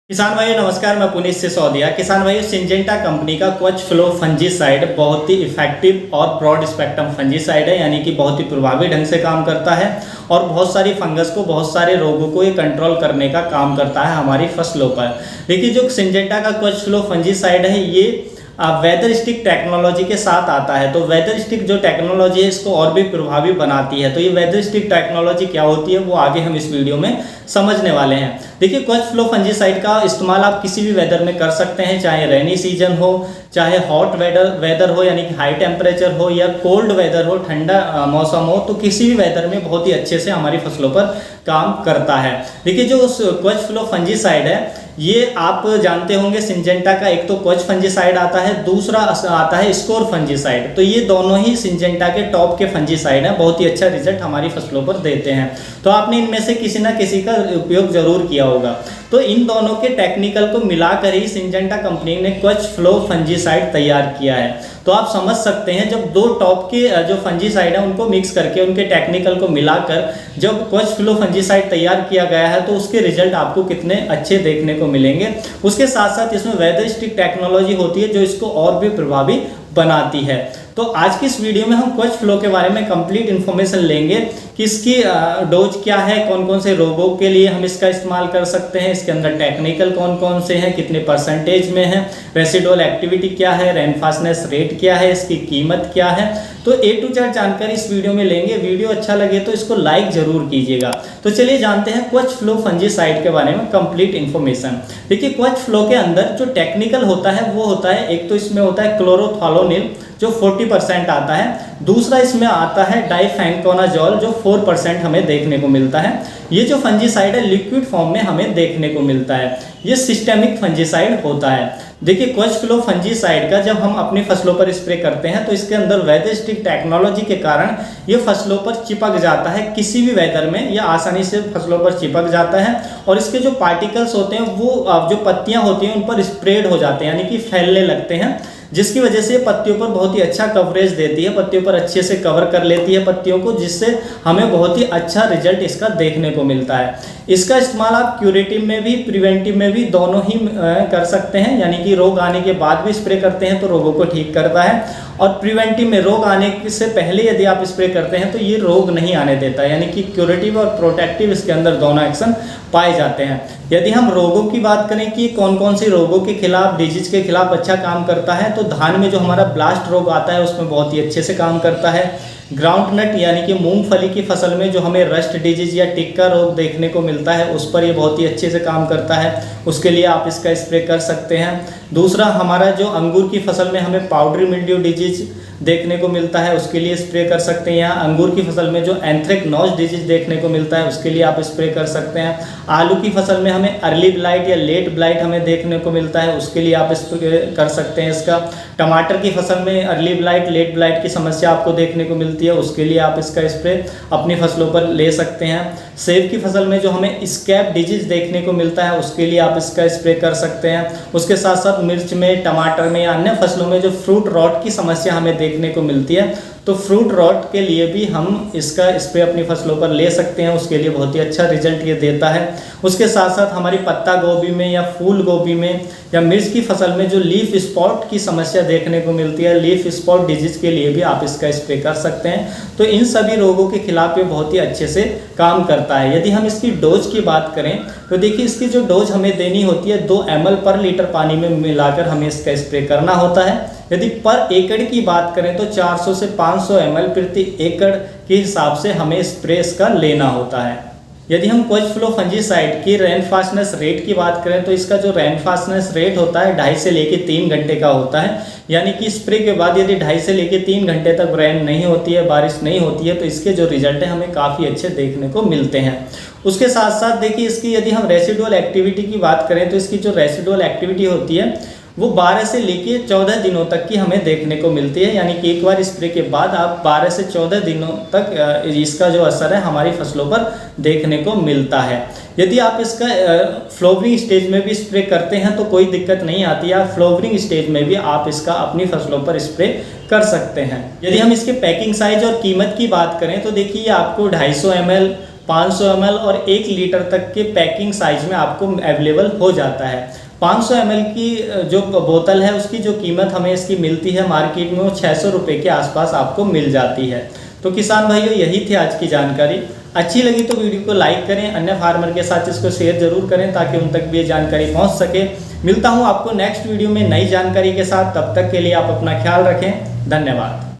किसान भाइयों नमस्कार, मैं पुनीत से सौदिया। किसान भाइयों, सिंजेंटा कंपनी का क्वच फ्लो फंजीसाइड बहुत ही इफेक्टिव और ब्रॉड स्पेक्ट्रम फंजीसाइड है, यानी कि बहुत ही प्रभावी ढंग से काम करता है और बहुत सारी फंगस को, बहुत सारे रोगों को ये कंट्रोल करने का काम करता है हमारी फसलों पर। देखिए, जो सिंजेंटा का क्वच फ्लो फंजीसाइड है ये वेदर स्टिक टेक्नोलॉजी के साथ आता है। तो वेदर स्टिक जो टेक्नोलॉजी है इसको और भी प्रभावी बनाती है। तो ये वेदर स्टिक टेक्नोलॉजी क्या होती है वो आगे हम इस वीडियो में समझने वाले हैं। देखिए, क्वच फ्लो फंजीसाइड का इस्तेमाल आप किसी भी वेदर में कर सकते हैं, चाहे रेनी सीजन हो, चाहे हॉट वेदर हो यानी कि हाई टेम्परेचर हो, या कोल्ड वेदर हो, ठंडा मौसम हो, तो किसी भी वेदर में बहुत ही अच्छे से हमारी फसलों पर काम करता है। देखिए, जो क्वच फ्लो फंजीसाइड है ये आप जानते होंगे, सिंजेंटा का एक तो क्वच फंजीसाइड आता है, दूसरा आता है स्कोर फंजीसाइड। तो ये दोनों ही सिंजेंटा के टॉप के फंजीसाइड हैं, बहुत ही अच्छा रिजल्ट हमारी फसलों पर देते हैं। तो आपने इनमें से किसी ना किसी का उपयोग जरूर किया होगा। तो इन दोनों के टेक्निकल को मिलाकर ही सिंजेंटा कंपनी ने क्वच फ्लो फंजीसाइड तैयार किया है। तो आप समझ सकते हैं, जब दो टॉप के जो फंजीसाइड है उनको मिक्स करके, उनके टेक्निकल को मिलाकर जब क्वच फ्लो फंजीसाइड तैयार किया गया है तो उसके रिजल्ट आपको कितने अच्छे देखने को मिलेंगे। उसके साथ साथ इसमें वेदर स्टिक टेक्नोलॉजी होती है जो इसको और भी प्रभावी बनाती है। तो आज की इस वीडियो में हम क्वच फ्लो के बारे में कंप्लीट इन्फॉर्मेशन लेंगे कि इसकी डोज क्या है, कौन कौन से रोगों के लिए हम इसका इस्तेमाल कर सकते हैं, इसके अंदर टेक्निकल कौन कौन से हैं, कितने परसेंटेज में है, रेसिडुअल एक्टिविटी क्या है, रेनफास्टनेस रेट क्या है, इसकी कीमत क्या है। तो A to Z जानकारी इस वीडियो में लेंगे। वीडियो अच्छा लगे तो इसको लाइक जरूर कीजिएगा। तो चलिए जानते हैं क्वच फ्लो फंजीसाइड के बारे में कंप्लीट इन्फॉर्मेशन। देखिए, क्वच फ्लो के अंदर जो टेक्निकल होता है वो होता है, एक तो इसमें होता है क्लोरोथालोनिल जो 40% आता है, दूसरा इसमें आता है डाइफेंकोनाजोल जो 4% हमें देखने को मिलता है। ये जो फंजीसाइड है लिक्विड फॉर्म में हमें देखने को मिलता है। ये सिस्टेमिक फंजीसाइड होता है। देखिए, क्वच फ्लो फंजीसाइड का जब हम अपनी फसलों पर स्प्रे करते हैं तो इसके अंदर वेदर स्टिक टेक्नोलॉजी के कारण ये फसलों पर चिपक जाता है। किसी भी वेदर में ये आसानी से फसलों पर चिपक जाता है और इसके जो पार्टिकल्स होते हैं वो जो पत्तियां होती हैं उन पर स्प्रेड हो जाते हैं, यानी कि फैलने लगते हैं, जिसकी वजह से पत्तियों पर बहुत ही अच्छा कवरेज देती है, पत्तियों पर अच्छे से कवर कर लेती है पत्तियों को, जिससे हमें बहुत ही अच्छा रिजल्ट इसका देखने को मिलता है। इसका इस्तेमाल आप क्यूरेटिव में भी, प्रिवेंटिव में भी दोनों ही कर सकते हैं, यानी कि रोग आने के बाद भी स्प्रे करते हैं तो रोगों को ठीक करता है, और प्रिवेंटिव में रोग आने से पहले यदि आप स्प्रे करते हैं तो ये रोग नहीं आने देता, यानी कि क्यूरेटिव और प्रोटेक्टिव इसके अंदर दोनों एक्शन पाए जाते हैं। यदि हम रोगों की बात करें कि कौन कौन सी रोगों के खिलाफ, डिजीज के खिलाफ अच्छा काम करता है, तो धान में जो हमारा ब्लास्ट रोग आता है उसमें बहुत ही अच्छे से काम करता है। ग्राउंडनट यानी कि मूंगफली की फसल में जो हमें रस्ट डिजीज या टिक्का रोग देखने को मिलता है उस पर ये बहुत ही अच्छे से काम करता है, उसके लिए आप इसका स्प्रे कर सकते हैं। दूसरा, हमारा जो अंगूर की फसल में हमें पाउडरी मिल्ड्यू डिजीज देखने को मिलता है उसके लिए स्प्रे कर सकते हैं। यहाँ अंगूर की फसल में जो एंथ्रेक्नोज डिजीज देखने को मिलता है उसके लिए आप स्प्रे कर सकते हैं। आलू की फसल में हमें अर्ली ब्लाइट या लेट ब्लाइट हमें देखने को मिलता है, उसके लिए आप स्प्रे कर सकते हैं इसका। टमाटर की फसल में अर्ली ब्लाइट, लेट ब्लाइट की समस्या आपको देखने को मिलती है, उसके लिए आप इसका स्प्रे अपनी फसलों पर ले सकते हैं। सेब की फसल में जो हमें स्कैब डिजीज देखने को मिलता है उसके लिए आप इसका स्प्रे कर सकते हैं। उसके साथ साथ मिर्च में, टमाटर में या अन्य फसलों में जो फ्रूट रॉट की समस्या हमें देखने को मिलती है तो फ्रूट रॉट के लिए भी हम इसका स्प्रे अपनी फसलों पर ले सकते हैं, उसके लिए बहुत ही अच्छा रिजल्ट ये देता है। उसके साथ साथ हमारी पत्ता गोभी में या फूल गोभी में या मिर्च की फसल में जो लीफ स्पॉट की समस्या देखने को मिलती है, लीफ स्पॉट डिजीज के लिए भी आप इसका स्प्रे कर सकते हैं। तो इन सभी रोगों के खिलाफ ये बहुत ही अच्छे से काम करता है। यदि हम इसकी डोज की बात करें तो देखिए, इसकी जो डोज हमें देनी होती है 2 ml पर लीटर पानी में मिलाकर हमें इसका स्प्रे करना होता है। यदि पर एकड़ की बात करें तो 400 से 500 ml प्रति एकड़ के हिसाब से हमें स्प्रे इसका लेना होता है। यदि हम क्वच फ्लो फंजीसाइड की रेनफास्टनेस रेट की बात करें तो इसका जो रेनफास्टनेस रेट होता है 2.5 से लेकर 3 घंटे का होता है, यानी कि स्प्रे के बाद यदि 2.5 से लेकर 3 घंटे तक रेन नहीं होती है, बारिश नहीं होती है, तो इसके जो रिजल्ट है हमें काफ़ी अच्छे देखने को मिलते हैं। उसके साथ साथ देखिए, इसकी यदि हम रेसिडुअल एक्टिविटी की बात करें तो इसकी जो रेसिडुअल एक्टिविटी होती है वो 12 से लेके 14 दिनों तक की हमें देखने को मिलती है, यानी कि एक बार स्प्रे के बाद आप 12 से 14 दिनों तक इसका जो असर है हमारी फसलों पर देखने को मिलता है। यदि आप इसका फ्लावरिंग स्टेज में भी स्प्रे करते हैं तो कोई दिक्कत नहीं आती है, फ्लावरिंग स्टेज में भी आप इसका अपनी फसलों पर स्प्रे कर सकते हैं। यदि हम इसके पैकिंग साइज और कीमत की बात करें तो देखिए, आपको 250 ml 500 ml और 1 लीटर तक के पैकिंग साइज में आपको अवेलेबल हो जाता है। 500 ml की जो बोतल है उसकी जो कीमत हमें इसकी मिलती है मार्केट में वो 600 रुपये के आसपास आपको मिल जाती है। तो किसान भाइयों यही थी आज की जानकारी। अच्छी लगी तो वीडियो को लाइक करें, अन्य फार्मर के साथ इसको शेयर जरूर करें ताकि उन तक भी ये जानकारी पहुंच सके। मिलता हूं आपको नेक्स्ट वीडियो में नई जानकारी के साथ, तब तक के लिए आप अपना ख्याल रखें। धन्यवाद।